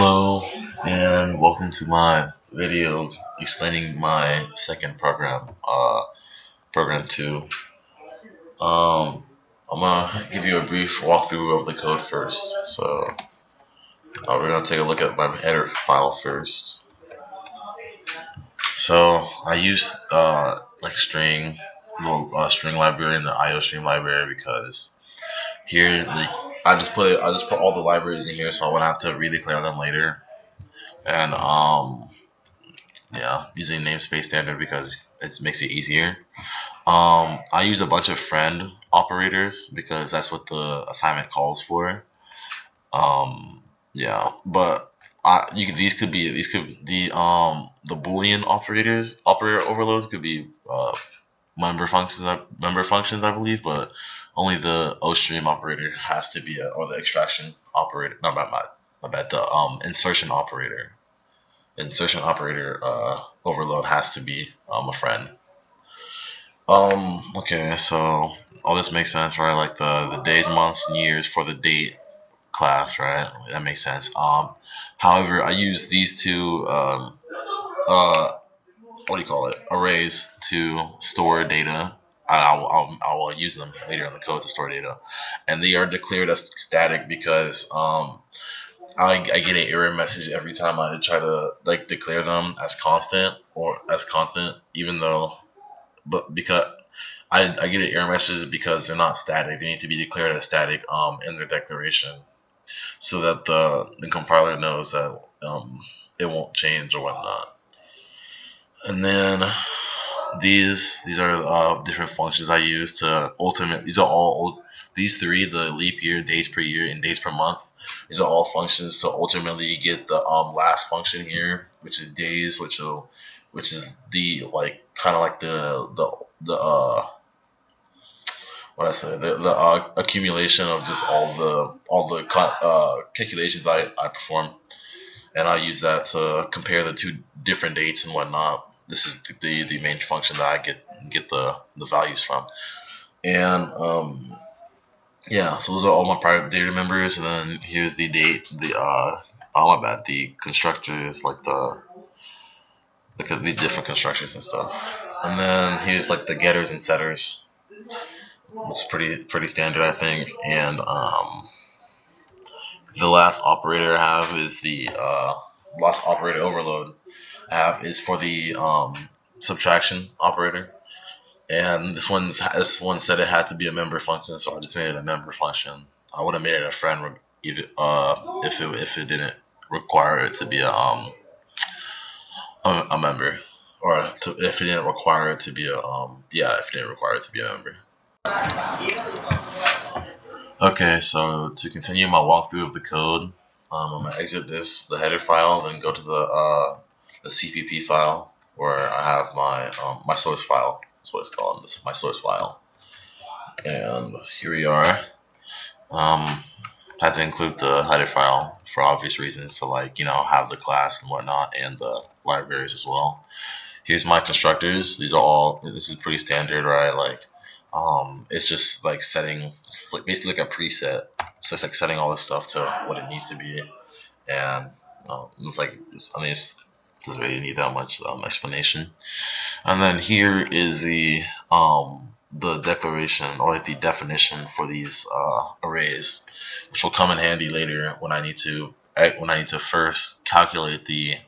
Hello and welcome to my video explaining my second program, prog2. I'm gonna give you a brief walkthrough of the code first. So we're gonna take a look at my header file first. So I used like little string library in the IO stream library because here I just put all the libraries in here, so I wouldn't have to redeclare them later. And yeah, using namespace standard because it makes it easier. I use a bunch of friend operators because that's what the assignment calls for. Yeah, but the Boolean operator overloads could be member functions I believe, but only the OStream operator has to be or the extraction operator. Not my bad. The insertion operator overload has to be a friend. Okay, so all this makes sense, right? Like the days, months, and years for the date class, right? That makes sense. However, I use these two what do you call it? Arrays to store data. I will use them later in the code to store data, and they are declared as static because I get an error message every time I try to like declare them as constant, even though, but because I get an error message because they're not static. They need to be declared as static in their declaration, so that the compiler knows that it won't change or whatnot. And then these are different functions I use to ultimate. These three, the leap year, days per year, and days per month. These are all functions to ultimately get the last function here, which is days, which is the like kind of like the what I say the accumulation of just all the calculations I perform, and I use that to compare the two different dates and whatnot. This is the main function that I get the values from, and yeah. So those are all my private data members, and then here's the date. Oh my bad. The constructors, like the different constructors and stuff, and then here's like the getters and setters. It's pretty standard, I think, and the last operator I have is the last operator overload I have is for the subtraction operator, and this one said it had to be a member function, so I just made it a member function. I would have made it a friend if it didn't require it to be a member, or if it didn't require it to be if it didn't require it to be a member. Okay, so to continue my walkthrough of the code, I'm gonna exit the header file, then go to the CPP file where I have my source file. That's what it's called. This is my source file, and here we are. Had to include the header file for obvious reasons to have the class and whatnot, and the libraries as well. Here's my constructors. This is pretty standard, right? It's just like it's like basically like a preset. So it's like setting all this stuff to what it needs to be, and it doesn't really need that much explanation. And then here is the declaration, or like the definition for these arrays, which will come in handy later when I need to first calculate the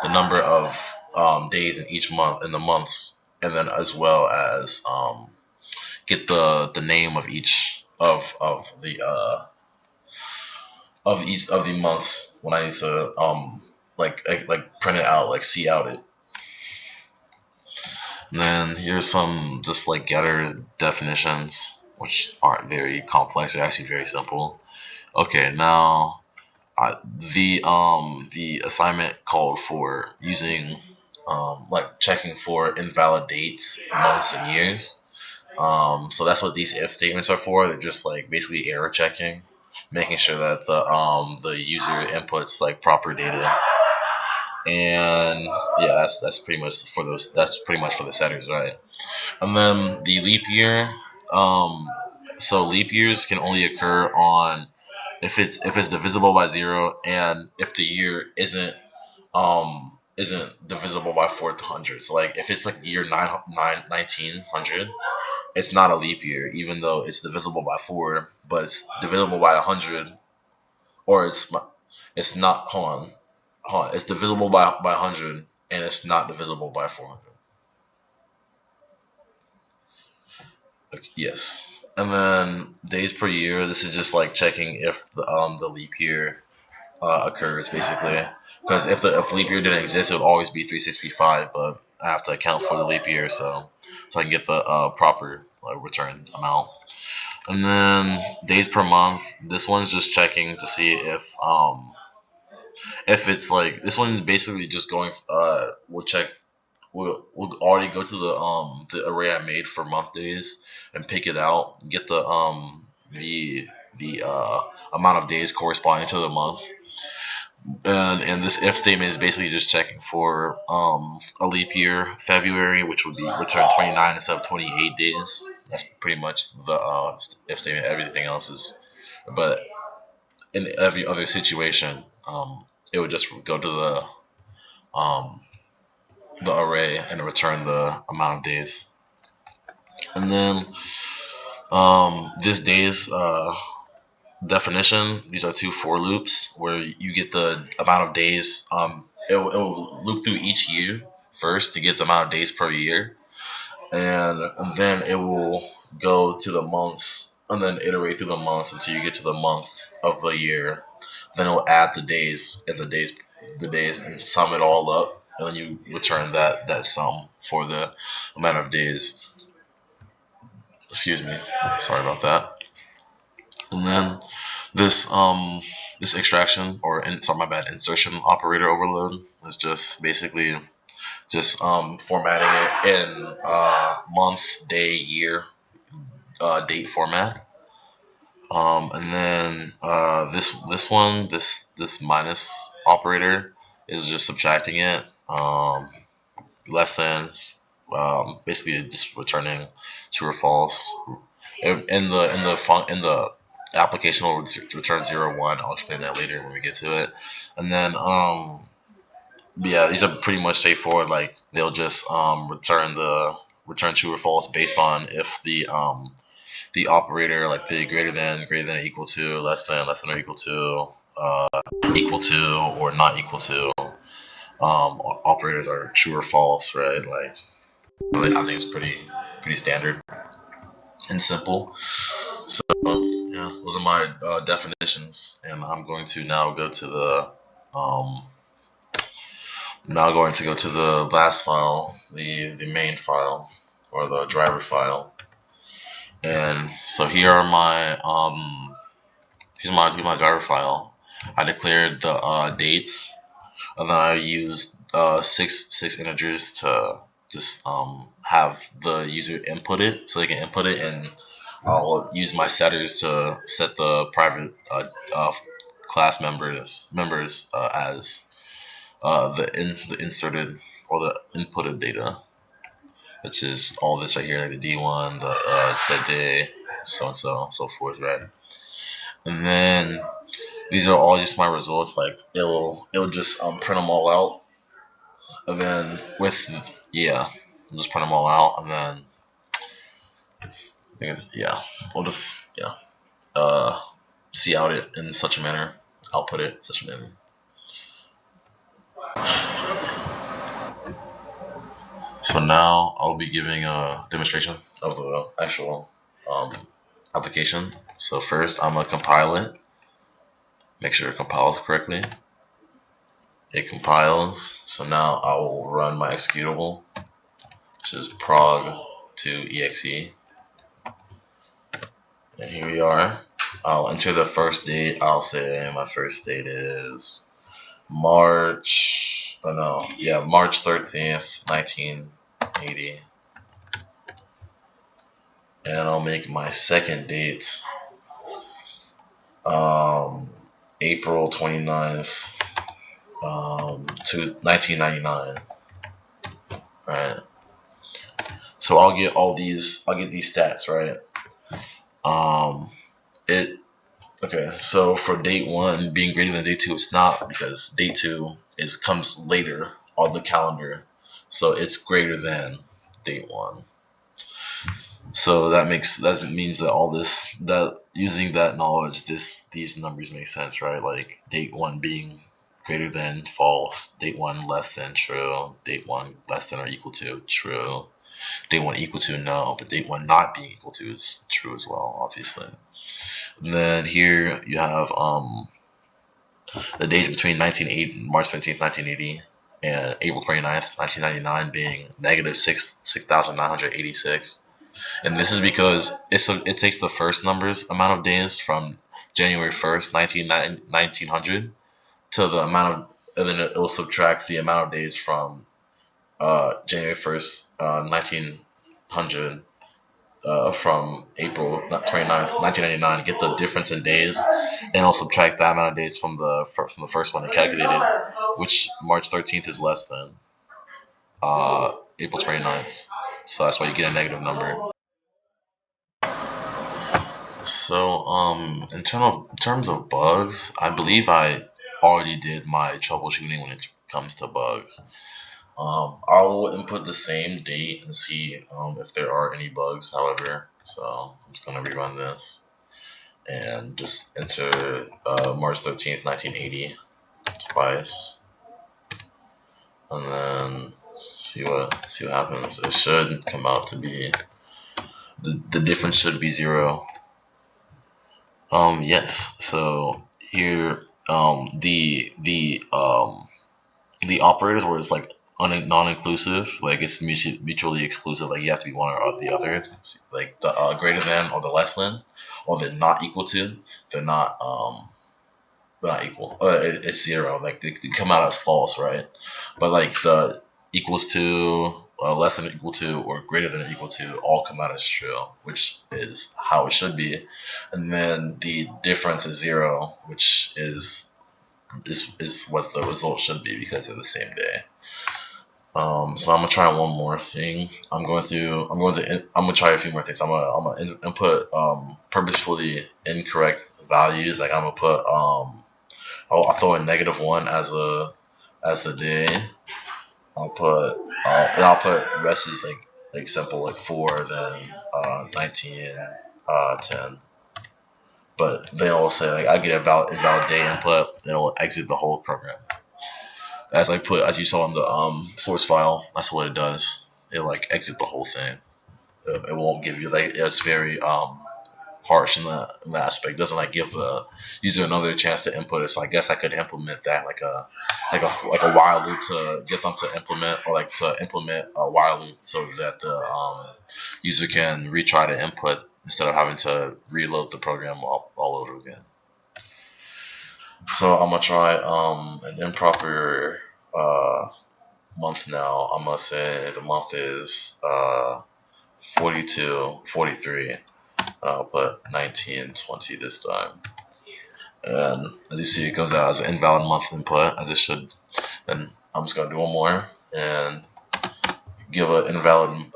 number of days in each month in the months, and then as well as get the name of each of the months when I need to like print it out, like see out it. And then here's some just like getter definitions, which aren't very complex. They're actually very simple. Okay, now the assignment called for using like checking for invalid dates, months, and years. So that's what these if statements are for. They're just like basically error checking, making sure that the user inputs like proper data. And yeah, that's pretty much for those. That's pretty much for the setters, right? And then the leap year. So leap years can only occur on if it's divisible by 0, and if the year isn't divisible by 400. So like if it's like year 1900, it's not a leap year, even though it's divisible by 4, but it's divisible by 100, or it's not. Hold on. It's divisible by 100, and it's not divisible by 400. Yes. And then days per year. This is just like checking if the leap year occurs, basically. Because if leap year didn't exist, it would always be 365. But I have to account for the leap year, so I can get the proper return amount. And then days per month. This one's just checking to see if it's like, this one's basically just going. We'll check. We'll already go to the array I made for month days and pick it out. Get the amount of days corresponding to the month. And this if statement is basically just checking for a leap year, February, which would be return 29 instead of 28 days. That's pretty much the if statement. Everything else is, but in every other situation, it would just go to um, the array and return the amount of days. And then this days definition. These are two for loops where you get the amount of days. It will loop through each year first to get the amount of days per year, and then it will go to the months and then iterate through the months until you get to the month of the year. Then it will add the days and the days and sum it all up, and then you return that sum for the amount of days. Excuse me, sorry about that. And then this extraction sorry, my bad, insertion operator overload is just basically just formatting it in month, day, year, date format. And then this minus operator is just subtracting it. Less than, basically just returning true or false. In the application will return 0, 1. I'll explain that later when we get to it. And then yeah, these are pretty much straightforward. Like they'll just return true or false based on if the operator, like the greater than or equal to, less than or equal to, or not equal to, operators are true or false, right? Like I think it's pretty standard and simple. So yeah, those are my definitions, and I'm going to now go to the last file, the main file, or the driver file. And so here are my here's my driver file. I declared the dates, and then I used six integers to just have the user input it, so they can input it, and I'll use my setters to set the private class members as the inserted or the inputted data, which is all this right here, the D1, the set day, so and so forth, right? And then these are all just my results. Like it'll just print them all out, and then I'll just print them all out, and then we'll just see out it in such a manner, output it in such a manner. So now I'll be giving a demonstration of the actual application. So first I'm gonna compile it, make sure it compiles correctly. It compiles, so now I will run my executable, which is prog2exe. And here we are. I'll enter the first date. I'll say my first date is March 13th, 1980. And I'll make my second date April 29th, 1999. Right. So I'll get these stats, right? Okay, so for date 1 being greater than date 2, it's not, because date 2 comes later on the calendar, so it's greater than date 1. So that means that all this, that using that knowledge, these numbers make sense, right? Like date 1 being greater than false, date 1 less than true, date 1 less than or equal to true, date 1 equal to no, but date 1 not being equal to is true as well, obviously. And then here you have the dates between March 13th, 1980 and April 29th, 1999 being negative 6,986. And this is because it takes the first number's amount of days from January 1st, 1900 to the amount of, and then it will subtract the amount of days from January 1st, 1900 from April 29th, 1999, get the difference in days, and I'll subtract that amount of days from the first one they calculated, which March 13th is less than April 29th. So that's why you get a negative number. So in terms of bugs, I believe I already did my troubleshooting when it comes to bugs. I'll input the same date and see if there are any bugs, however. So I'm just going to rerun this and just enter March 13th, 1980 twice. And then see what happens. It should come out to be, the difference should be 0. Yes. So here, the operators where it's like non-inclusive, like it's mutually exclusive, like you have to be one or the other, like the greater than or the less than or the not equal to, they're not equal. It's 0, like they come out as false, right? But like the equals to, less than equal to, or greater than equal to all come out as true, which is how it should be. And then the difference is 0, which is what the result should be because they're the same day. So I'm gonna try one more thing. I'm gonna try a few more things. I'm gonna input purposefully incorrect values. Like I'm gonna put I'll throw in -1 as the day. I'll put rest is like simple, like 4, then 19, 10. But then it'll say like I get a invalid day input, then it'll exit the whole program. As you saw in the source file, that's what it does. It'll like exit the whole thing. It won't give you, like, it's very harsh in that aspect. It doesn't like give the user another chance to input it. So I guess I could implement that like a while loop to get them to implement, or like to implement a while loop so that the user can retry to input instead of having to reload the program all over again. So I'm gonna try an improper month now. I'm gonna say the month is 42, 43. I'll put 1920 this time. And as you see, it goes out as an invalid month input, as it should. Then I'm just gonna do one more and give an invalid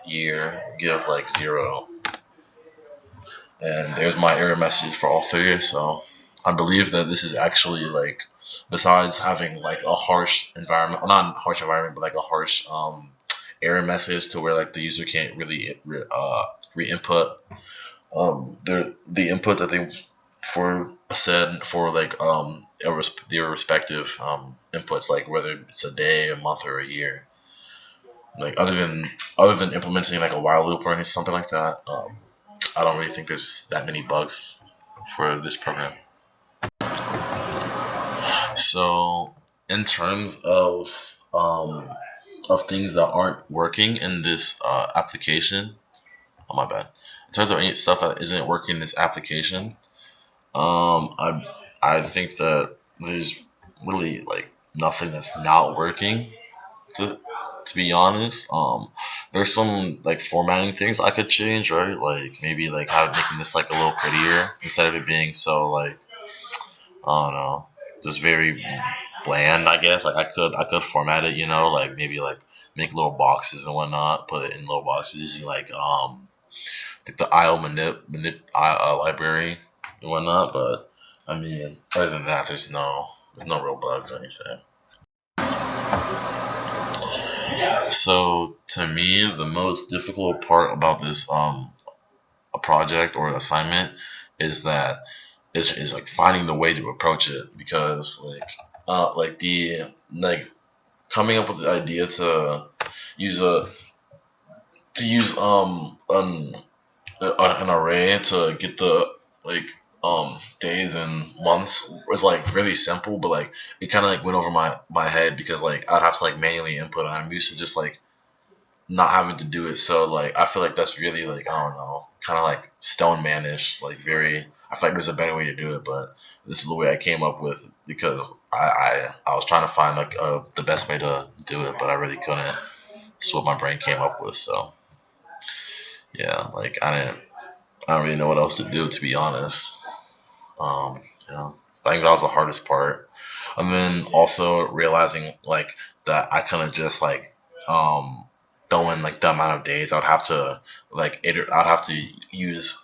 year, give like 0. And there's my error message for all 3. So I believe that this is actually, like, besides having like a harsh environment, well, not harsh environment, but like a harsh error message to where like the user can't really re-input the input that they said for like their respective inputs, like whether it's a day, a month, or a year. Like other than implementing like a while loop or something like that, I don't really think there's that many bugs for this program. So in terms of things that aren't working in this application, oh my bad. In terms of any stuff that isn't working in this application, I think that there's really like nothing that's not working. To be honest, there's some like formatting things I could change, right? Like maybe like how making this like a little prettier instead of it being so like, I don't know, just very bland. I guess like I could format it, like maybe like make little boxes and whatnot, put it in little boxes using like the IO library. and whatnot. But I mean, other than that, there's no real bugs or anything. So to me, the most difficult part about this a project or assignment is that is like finding the way to approach it, because like the like coming up with the idea to use a to use an array to get the like days and months was like really simple, but like it kind of like went over my head, because like I'd have to like manually input, and I'm used to just like not having to do it. So like I feel like that's really like, I don't know, kind of like stone manish, like very. I feel like there's a better way to do it, but this is the way I came up with, because I was trying to find like the best way to do it, but I really couldn't. This is what my brain came up with. So yeah, like I don't really know what else to do, to be honest. You know, so I think that was the hardest part, and then also realizing like that I couldn't just like um throw in like the amount of days. I'd have to I'd have to use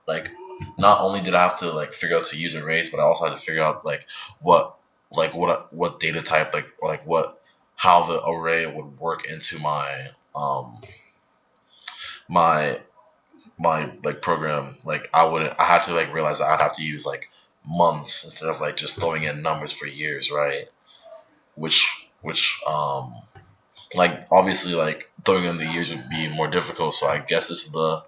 like, not only did I have to like figure out to use arrays, but I also had to figure out what what data type, like what how the array would work into my like program. Like I had to like realize that I'd have to use like months instead of like just throwing in numbers for years, right? Which like obviously like throwing in the years would be more difficult. So I guess this is the,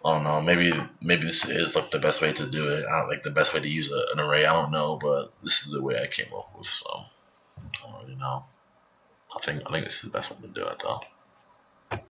I don't know, maybe this is like the best way to do it. I don't, like the best way to use an array. I don't know, but this is the way I came up with. So I don't really know. I think this is the best way to do it though.